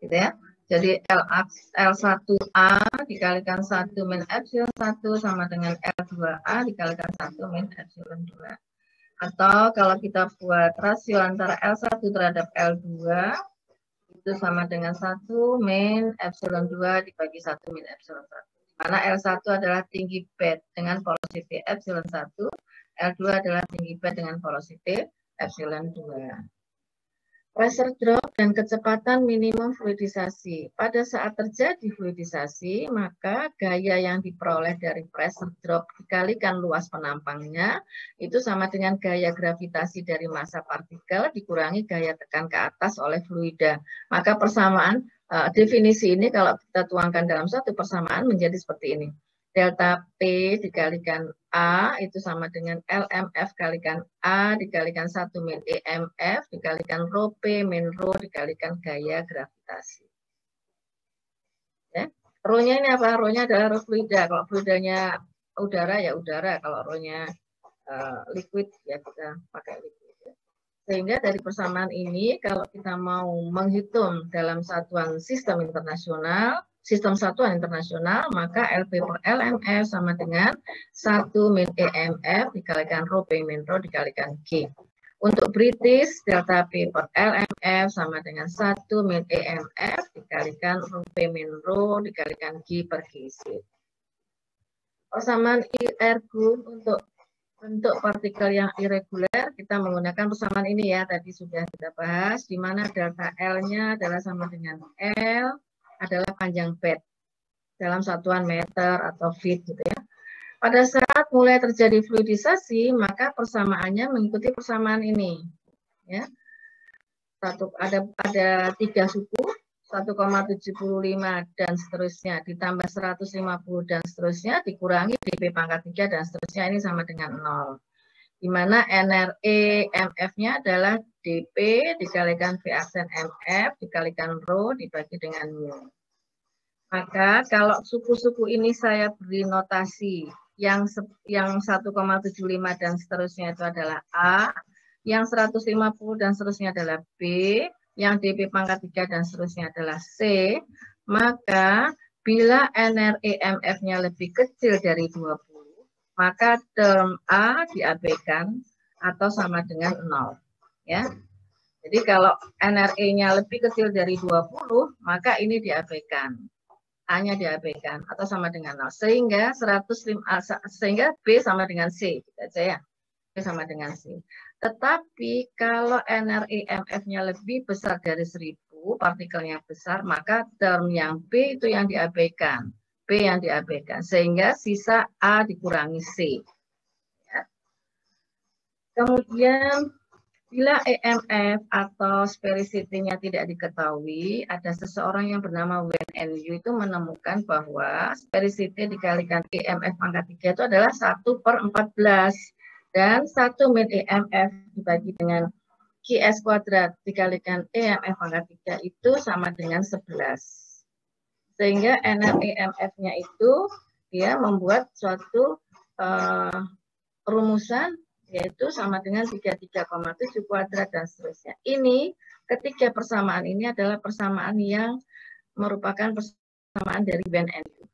gitu ya. Jadi L1A dikalikan 1 min epsilon 1 sama dengan L2A dikalikan 1 min epsilon 2. Atau kalau kita buat rasio antara L1 terhadap L2 itu sama dengan 1 min epsilon 2 dibagi 1 min epsilon 1. Mana L1 adalah tinggi bed dengan porosity epsilon 1, L2 adalah tinggi bed dengan porosity epsilon 2. Pressure drop dan kecepatan minimum fluidisasi. Pada saat terjadi fluidisasi, maka gaya yang diperoleh dari pressure drop dikalikan luas penampangnya, itu sama dengan gaya gravitasi dari massa partikel dikurangi gaya tekan ke atas oleh fluida. Maka persamaan, definisi ini kalau kita tuangkan dalam satu persamaan menjadi seperti ini. Delta P dikalikan A itu sama dengan LMF kalikan A dikalikan 1 min EMF dikalikan rho P min rho dikalikan gaya gravitasi. Ya. Rho-nya ini apa? Rho-nya adalah rho fluida. Kalau fluidanya udara ya udara. Kalau rho-nya liquid ya kita pakai liquid. Sehingga dari persamaan ini kalau kita mau menghitung dalam satuan sistem internasional, sistem satuan internasional, maka LP per LMF sama dengan 1 min EMF dikalikan rho P min rho dikalikan G. Untuk British, delta P per LMF sama dengan 1 min EMF dikalikan rho P min rho dikalikan G per GC. Persamaan ergo untuk bentuk partikel yang irregular, kita menggunakan persamaan ini ya, tadi sudah kita bahas, di mana delta L-nya adalah sama dengan L adalah panjang bed dalam satuan meter atau feet gitu ya. Pada saat mulai terjadi fluidisasi, maka persamaannya mengikuti persamaan ini. Ya. Ada 3 suku, 1,75 dan seterusnya, ditambah 150 dan seterusnya, dikurangi dp pangkat 3 dan seterusnya, ini sama dengan 0. Di mana NRE MF-nya adalah dp dikalikan V aksen MF dikalikan rho dibagi dengan mu. Maka kalau suku-suku ini saya beri notasi yang 1,75 dan seterusnya itu adalah A, yang 150 dan seterusnya adalah B, yang dp pangkat 3 dan seterusnya adalah C, maka bila NRE MF-nya lebih kecil dari 20, maka term A diabaikan atau sama dengan 0. Ya. Jadi kalau NRE-nya lebih kecil dari 20, maka ini diabaikan. A-nya diabaikan atau sama dengan 0. Sehingga B sama dengan C. Gitu aja ya. B sama dengan C. Tetapi kalau NRE MF-nya lebih besar dari 1000, partikelnya besar, maka term yang B itu yang diabaikan. B yang diabaikan. Sehingga sisa A dikurangi C. Ya. Kemudian, bila EMF atau sphericity-nya tidak diketahui, ada seseorang yang bernama WNU itu menemukan bahwa sphericity dikalikan EMF pangkat 3 itu adalah 1/14. Dan 1 min EMF dibagi dengan QS kuadrat dikalikan EMF pangkat 3 itu sama dengan 11. Sehingga NREMF-nya itu dia membuat suatu rumusan yaitu sama dengan 33,7 kuadrat dan seterusnya. Ini ketiga persamaan ini adalah persamaan yang merupakan persamaan dari WNU.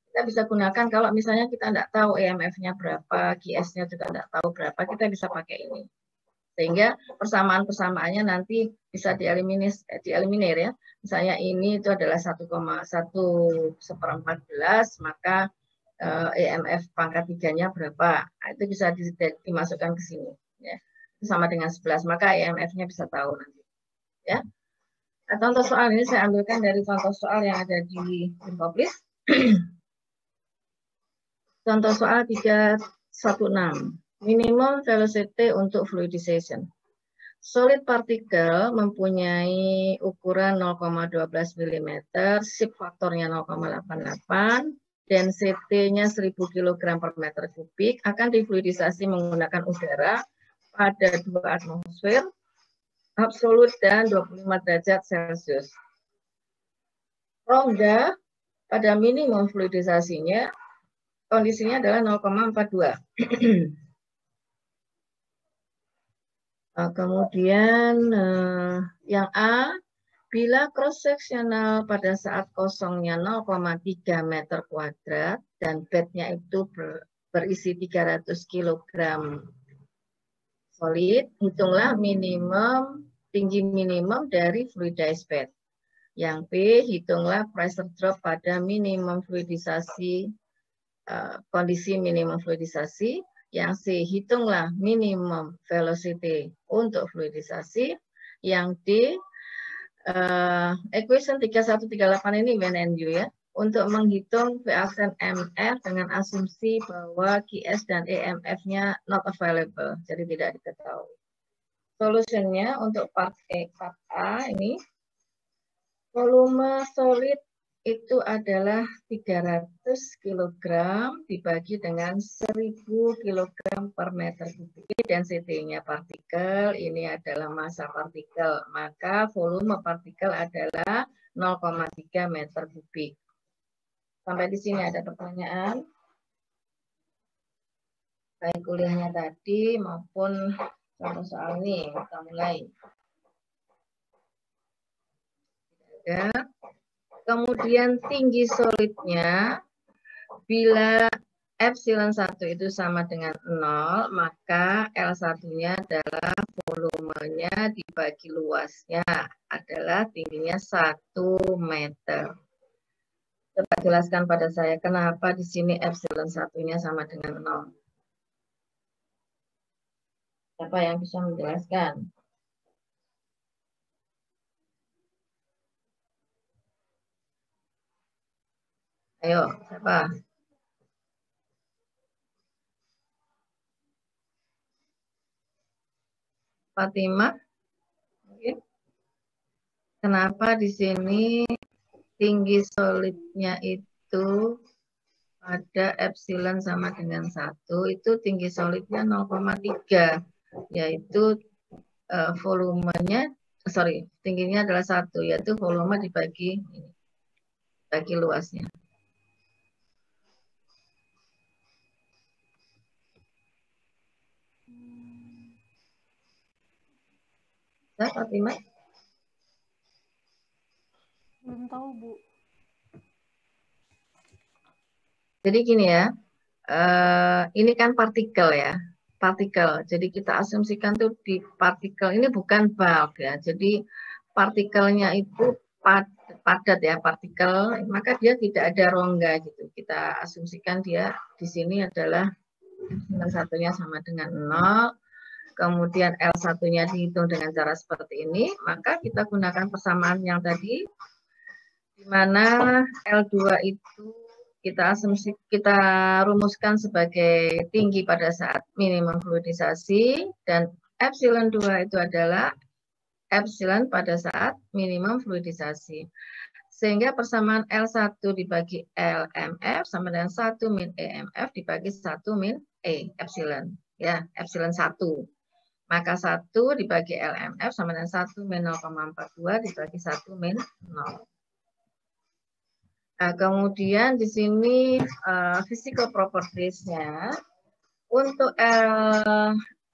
Kita bisa gunakan kalau misalnya kita tidak tahu EMF-nya berapa, QS-nya juga tidak tahu berapa, kita bisa pakai ini. Sehingga persamaan-persamaannya nanti bisa dieliminir ya. Misalnya ini itu adalah 1,1/14, maka EMF pangkat 3-nya berapa. Nah, itu bisa dimasukkan ke sini. Ya. Itu sama dengan 11, maka EMF-nya bisa tahu nanti. Ya. Nah, contoh soal ini saya ambilkan dari contoh soal yang ada di Infoblis. Contoh soal 316. Minimum velocity untuk fluidization. Solid partikel mempunyai ukuran 0,12 mm, ship faktornya 0,88, density-nya 1000 kg per meter kubik, akan difluidisasi menggunakan udara pada 2 atmosfer, absolut dan 25 derajat Celcius. Rongga pada minimum fluidisasinya, kondisinya adalah 0,42. Kemudian yang A, Bila cross-sectional pada saat kosongnya 0,3 meter kuadrat dan bednya itu berisi 300 kg solid, hitunglah tinggi minimum dari fluidized bed. Yang B, hitunglah pressure drop pada minimum fluidisasi, kondisi minimum fluidisasi. Yang C, hitunglah minimum velocity untuk fluidisasi. Yang D, equation 3138 ini Venn and U ya. Untuk menghitung V aksen MF dengan asumsi bahwa QS dan EMF-nya not available, jadi tidak diketahui. Solusinya untuk part A ini, volume solid itu adalah 300 kg dibagi dengan 1000 kg per meter kubik. Density-nya partikel, ini adalah massa partikel. Maka volume partikel adalah 0,3 meter kubik. Sampai di sini ada pertanyaan? Baik kuliahnya tadi maupun contoh soal ini, kita mulai. Ya. Kemudian tinggi solidnya, bila epsilon 1 itu sama dengan 0, maka L1-nya adalah volumenya dibagi luasnya adalah tingginya 1 meter. Coba jelaskan pada saya kenapa di sini epsilon 1-nya sama dengan 0. Siapa yang bisa menjelaskan? Ayo, siapa? Fatima? Kenapa di sini tinggi solidnya itu ada epsilon sama dengan 1, itu tinggi solidnya 0,3, yaitu volumenya, tingginya adalah 1, yaitu volume dibagi luasnya. Nah, Fatima? Belum tahu, Bu. Jadi gini ya, ini kan partikel ya, partikel. Jadi kita asumsikan tuh di partikel ini bukan bulk ya. Jadi partikelnya itu padat ya, partikel, maka dia tidak ada rongga gitu. Kita asumsikan dia di sini adalah epsilon satunya sama dengan 0. Kemudian L1-nya dihitung dengan cara seperti ini, maka kita gunakan persamaan yang tadi, di mana L2 itu kita rumuskan sebagai tinggi pada saat minimum fluidisasi, dan epsilon 2 itu adalah epsilon pada saat minimum fluidisasi. Sehingga persamaan L1 dibagi LMF sama dengan 1 min EMF dibagi 1 min E, epsilon. Ya, epsilon 1. Maka 1 dibagi LMF sama dengan 1 min 0,42 dibagi 1 min 0. Nah, kemudian di sini physical properties-nya untuk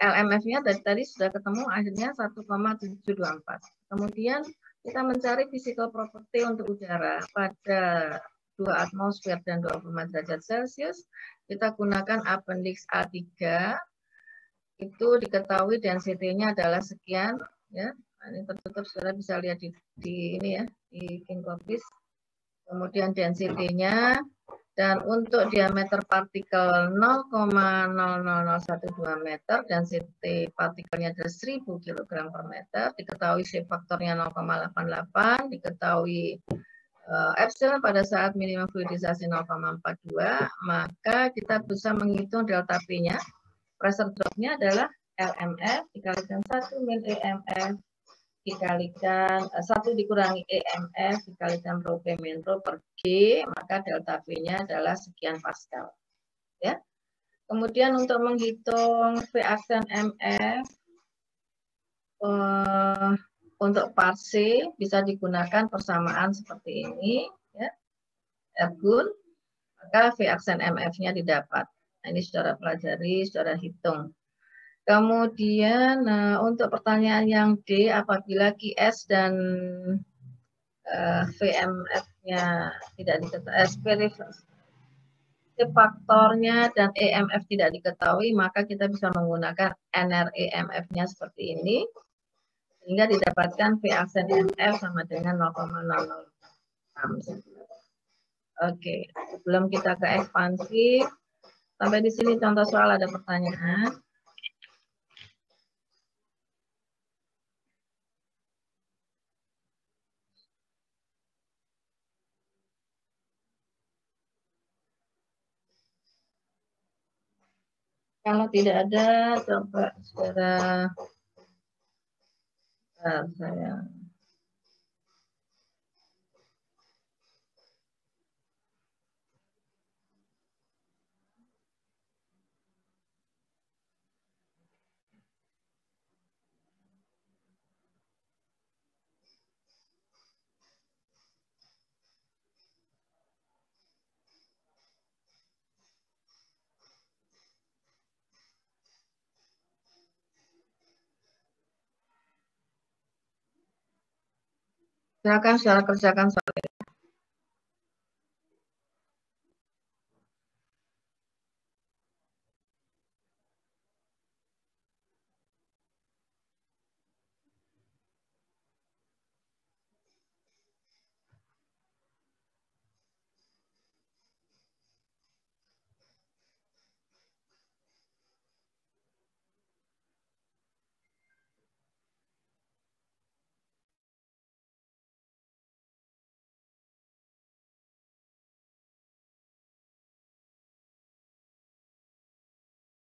LMF-nya tadi sudah ketemu akhirnya 1,724. Kemudian kita mencari physical property untuk udara pada 2 atmosfer dan 25 derajat Celcius. Kita gunakan appendix A3. Itu diketahui density-nya adalah sekian ya. Ini tertutup, saudara bisa lihat di ini ya, di Kincloffice. Kemudian density-nya, dan untuk diameter partikel 0,00012 meter, density partikelnya adalah 1000 kg per meter, diketahui shape faktornya 0,88, diketahui epsilon pada saat minimum fluidisasi 0,42, maka kita bisa menghitung delta P-nya. Pressure drop-nya adalah LMF dikalikan 1 min EMF dikalikan 1 dikurangi EMF dikalikan rho P min rho per G, maka delta P-nya adalah sekian Pascal. Ya. Kemudian untuk menghitung V aksen MF untuk part C bisa digunakan persamaan seperti ini, ya. Ergun, maka V aksen MF-nya didapat. Nah, ini saudara pelajari, saudara hitung. Kemudian untuk pertanyaan yang D, apabila QS dan VMF-nya tidak diketahui, faktornya dan EMF tidak diketahui, maka kita bisa menggunakan NREMF-nya seperti ini, sehingga didapatkan V aksen MF sama dengan 0,006. Oke, sebelum kita ke ekspansi, sampai di sini contoh soal, ada pertanyaan? Kalau tidak ada, coba secara saya silakan secara kerjakan soal.